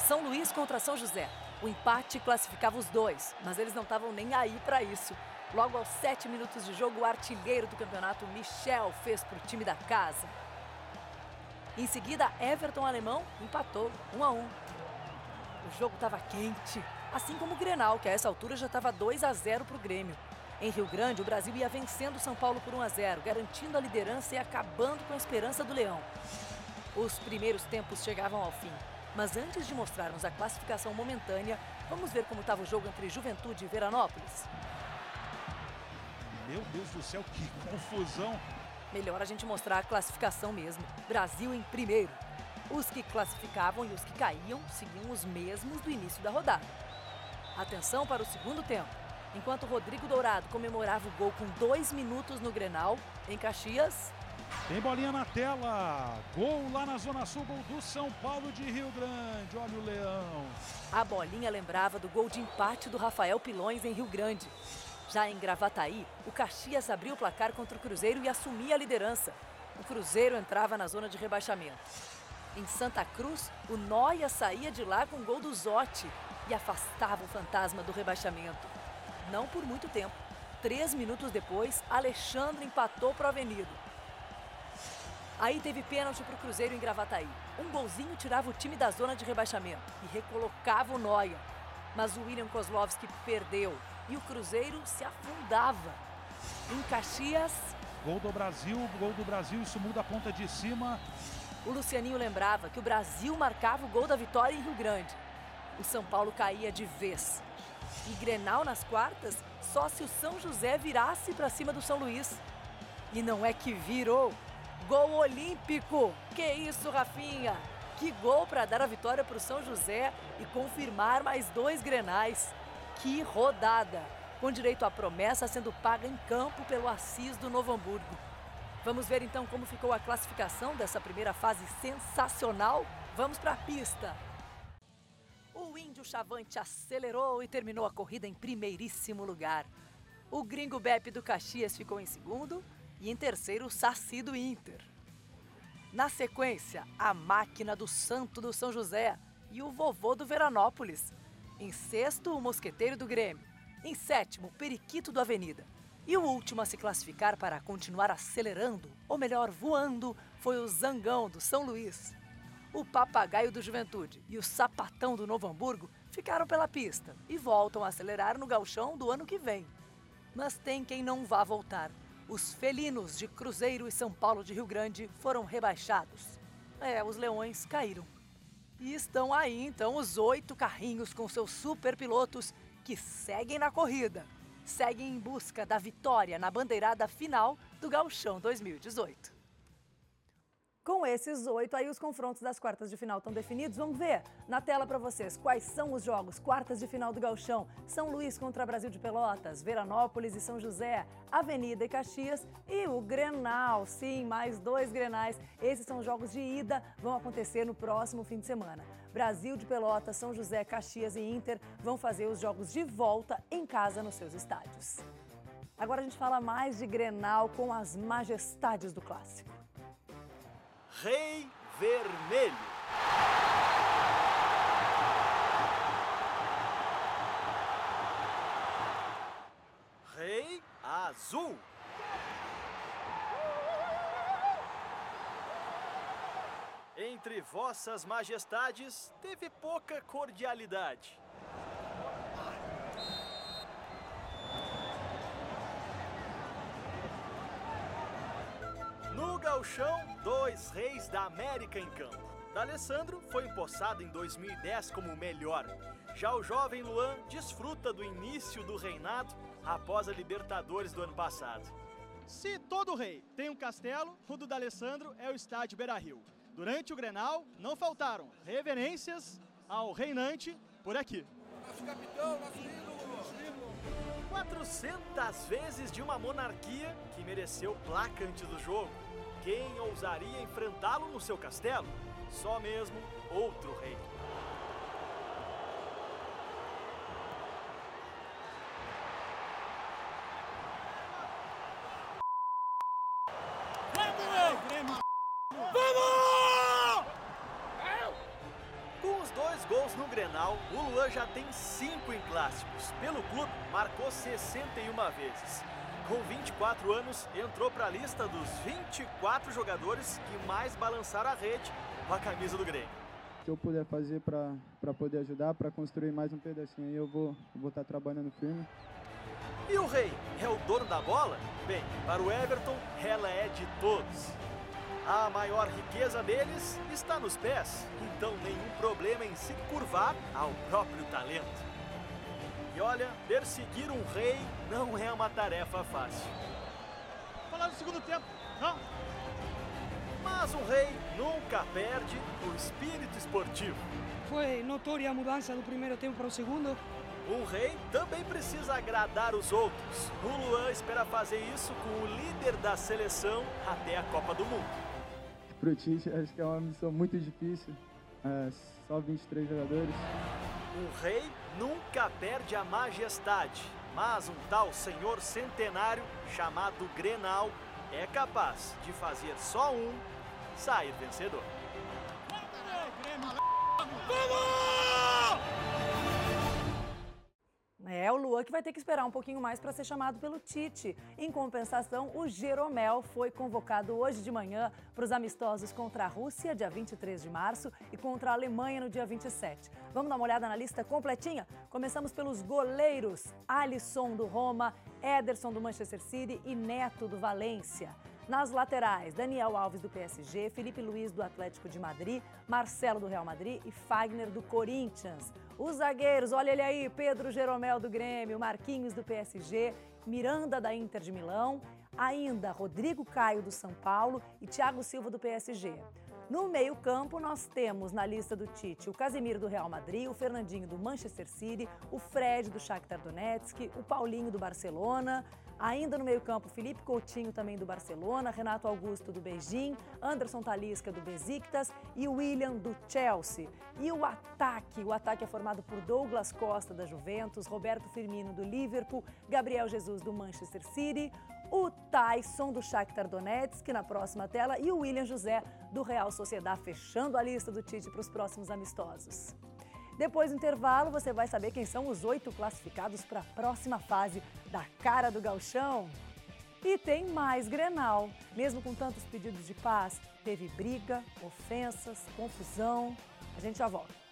São Luís contra São José. O empate classificava os dois, mas eles não estavam nem aí para isso. Logo aos 7 minutos de jogo, o artilheiro do campeonato, Michel, fez para o time da casa. Em seguida, Everton Alemão empatou 1-1. O jogo estava quente, assim como o Grenal, que a essa altura já estava 2-0 para o Grêmio. Em Rio Grande, o Brasil ia vencendo o São Paulo por 1-0, garantindo a liderança e acabando com a esperança do Leão. Os primeiros tempos chegavam ao fim, mas antes de mostrarmos a classificação momentânea, vamos ver como estava o jogo entre Juventude e Veranópolis. Meu Deus do céu, que confusão! Melhor a gente mostrar a classificação mesmo. Brasil em primeiro. Os que classificavam e os que caíam seguiam os mesmos do início da rodada. Atenção para o segundo tempo. Enquanto Rodrigo Dourado comemorava o gol com 2 minutos no Grenal, em Caxias... Tem bolinha na tela. Gol lá na Zona Sul, gol do São Paulo de Rio Grande. Olha o Leão. A bolinha lembrava do gol de empate do Rafael Pilões em Rio Grande. Já em Gravataí, o Caxias abriu o placar contra o Cruzeiro e assumia a liderança. O Cruzeiro entrava na zona de rebaixamento. Em Santa Cruz, o Nóia saía de lá com o gol do Zotti e afastava o fantasma do rebaixamento. Não por muito tempo. 3 minutos depois, Alexandre empatou para o Avenida. Aí teve pênalti para o Cruzeiro em Gravataí. Um golzinho tirava o time da zona de rebaixamento e recolocava o Nóia. Mas o William Kozlovski perdeu e o Cruzeiro se afundava. Em Caxias... Gol do Brasil, isso muda a ponta de cima. O Lucianinho lembrava que o Brasil marcava o gol da vitória em Rio Grande. O São Paulo caía de vez. E Grenal nas quartas, só se o São José virasse para cima do São Luís. E não é que virou. Gol olímpico! Que isso, Rafinha? Que gol para dar a vitória para o São José e confirmar mais 2 Grenais. Que rodada! Com direito à promessa sendo paga em campo pelo Assis do Novo Hamburgo. Vamos ver então como ficou a classificação dessa primeira fase sensacional? Vamos para a pista! O Índio Chavante acelerou e terminou a corrida em primeiríssimo lugar. O Gringo Beppe do Caxias ficou em segundo e em terceiro o Saci do Inter. Na sequência, a Máquina do Santo do São José e o Vovô do Veranópolis. Em sexto, o Mosqueteiro do Grêmio. Em sétimo, o Periquito do Avenida. E o último a se classificar para continuar acelerando, ou melhor, voando, foi o Zangão do São Luís. O Papagaio do Juventude e o Sapatão do Novo Hamburgo ficaram pela pista e voltam a acelerar no gauchão do ano que vem. Mas tem quem não vá voltar. Os felinos de Cruzeiro e São Paulo de Rio Grande foram rebaixados. Os leões caíram. E estão aí, então, os 8 carrinhos com seus superpilotos que seguem na corrida. Seguem em busca da vitória na bandeirada final do Gauchão 2018. Com esses 8, aí os confrontos das quartas de final estão definidos. Vamos ver na tela para vocês quais são os jogos. Quartas de final do Gauchão: São Luís contra Brasil de Pelotas, Veranópolis e São José, Avenida e Caxias e o Grenal. Sim, mais 2 Grenais. Esses são jogos de ida, vão acontecer no próximo fim de semana. Brasil de Pelotas, São José, Caxias e Inter vão fazer os jogos de volta em casa nos seus estádios. Agora a gente fala mais de Grenal com as majestades do clássico. Rei Vermelho. Rei Azul. Entre vossas majestades teve pouca cordialidade. No Gauchão, 2 reis da América em campo. D'Alessandro foi empossado em 2010 como o melhor. Já o jovem Luan desfruta do início do reinado após a Libertadores do ano passado. Se todo rei tem um castelo, o do D'Alessandro é o estádio Beira-Rio. Durante o Grenal, não faltaram reverências ao reinante por aqui. Nosso capitão, nosso ídolo. 400 vezes de uma monarquia que mereceu placa antes do jogo. Quem ousaria enfrentá-lo no seu castelo? Só mesmo outro rei. 2 gols no Grenal, o Luan já tem 5 em clássicos. Pelo clube, marcou 61 vezes. Com 24 anos, entrou para a lista dos 24 jogadores que mais balançaram a rede com a camisa do Grêmio. O que eu puder fazer para poder ajudar, para construir mais um pedacinho, aí eu vou estar trabalhando firme. E o Rei é o dono da bola? Bem, para o Everton, ela é de todos. A maior riqueza deles está nos pés, então nenhum problema em se curvar ao próprio talento. E olha, perseguir um rei não é uma tarefa fácil. Falar no segundo tempo, não. Mas um rei nunca perde o espírito esportivo. Foi notória a mudança do primeiro tempo para o segundo. Um rei também precisa agradar os outros. O Luan espera fazer isso com o líder da seleção até a Copa do Mundo. Pro Tite, acho que é uma missão muito difícil. Só 23 jogadores. Um rei nunca perde a majestade, mas um tal senhor centenário chamado Grenal é capaz de fazer só um sair vencedor. É o Luan que vai ter que esperar um pouquinho mais para ser chamado pelo Tite. Em compensação, o Jeromel foi convocado hoje de manhã para os amistosos contra a Rússia, dia 23 de março, e contra a Alemanha, no dia 27. Vamos dar uma olhada na lista completinha? Começamos pelos goleiros: Alisson, do Roma, Ederson, do Manchester City e Neto, do Valência. Nas laterais, Daniel Alves, do PSG, Felipe Luiz, do Atlético de Madrid, Marcelo, do Real Madrid e Fagner, do Corinthians. Os zagueiros, olha ele aí, Pedro Jeromel, do Grêmio, Marquinhos, do PSG, Miranda, da Inter de Milão, ainda Rodrigo Caio, do São Paulo e Thiago Silva, do PSG. No meio-campo, nós temos na lista do Tite o Casemiro, do Real Madrid, o Fernandinho, do Manchester City, o Fred, do Shakhtar Donetsk, o Paulinho, do Barcelona. Ainda no meio-campo, Felipe Coutinho, também do Barcelona, Renato Augusto, do Beijing, Anderson Talisca, do Besiktas e William, do Chelsea. E o ataque é formado por Douglas Costa, da Juventus, Roberto Firmino, do Liverpool, Gabriel Jesus, do Manchester City, o Taison, do Shakhtar Donetsk, na próxima tela, e o William José, do Real Sociedad, fechando a lista do Tite para os próximos amistosos. Depois do intervalo, você vai saber quem são os 8 classificados para a próxima fase da Cara do Gauchão. E tem mais Grenal. Mesmo com tantos pedidos de paz, teve briga, ofensas, confusão. A gente já volta.